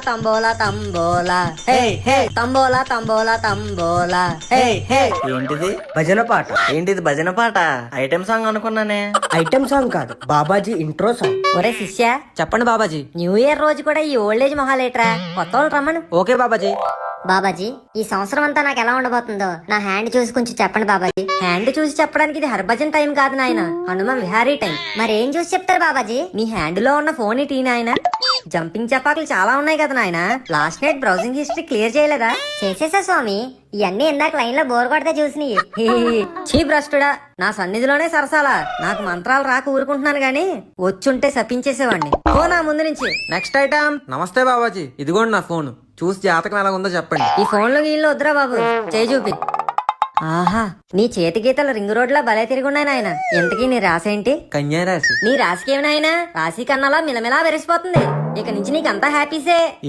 తంబోలా తంబోలా హే హే తంబోలా తంబోలా తంబోలా హే హే. ఏంటిది భజన పాట. ఏంటిది భజన పాట? ఐటెం సాంగ్ అనుకున్నానే. ఐటమ్ సాంగ్ కాదు, బాబాజీ ఇంట్రో సాంగ్. ఒరే శిష్య, చెప్పండి బాబాజీ. న్యూ ఇయర్ రోజు కూడా ఈ ఓల్డ్ ఏజ్ మొహాలేట్రా? కొత్త వాళ్ళు రమ్మను. ఓకే బాబాజీ. బాబాజీ, ఈ సంవత్సరం అంతా నాకు ఎలా ఉండబోతుందో నా హ్యాండ్ చూసి కొంచెం చెప్పండి బాబాజీ. హ్యాండ్ చూసి చెప్పడానికి ఇది హర్భజన్ టైం కాదు నాయన, హనుమ విహారీ టైం. మరేం చూసి చెప్తారు బాబాజీ? నీ హ్యాండ్ లో ఉన్న ఫోన్ ఇటీ నాయన. జంపింగ్ చపాకులు చాలా ఉన్నాయి కదా నాయన. Last night browsing history clear చేయలేదా? చేసేసా స్వామి, ఇవన్నీ ఇందాక లైన్ లో బోర్ కొడితే చూసినాయి. చీ భ్రష్టుడా, నా సన్నిధిలోనే సరసాలా. నాకు మంత్రాలు రాక ఊరుకుంటున్నాను గాని వచ్చుంటే శపించేసేవాడిని. ఓ నా ముందు నుంచి. Next item. నమస్తే బాబాజీ, ఇదిగోండి నా ఫోన్. చూసి జాతకం ఎలా ఉందో చెప్పండి. ఈ ఫోన్ లో గీళ్ళు వద్దురా బాబు, చేయి చూపి. ఆహా, నీ చేతి గీతలు రింగ్ రోడ్ లా భలే తిరుగున్నాయి నాయన. ఇంతకీ నీ రాసేంటి? కన్యా రాశి. నీ రాశికి ఏమి నాయనా? రాశి కన్నాలా మిలమిలా వెరిసిపోతుంది. ఇక నుంచి నీకంతా హ్యాపీసే.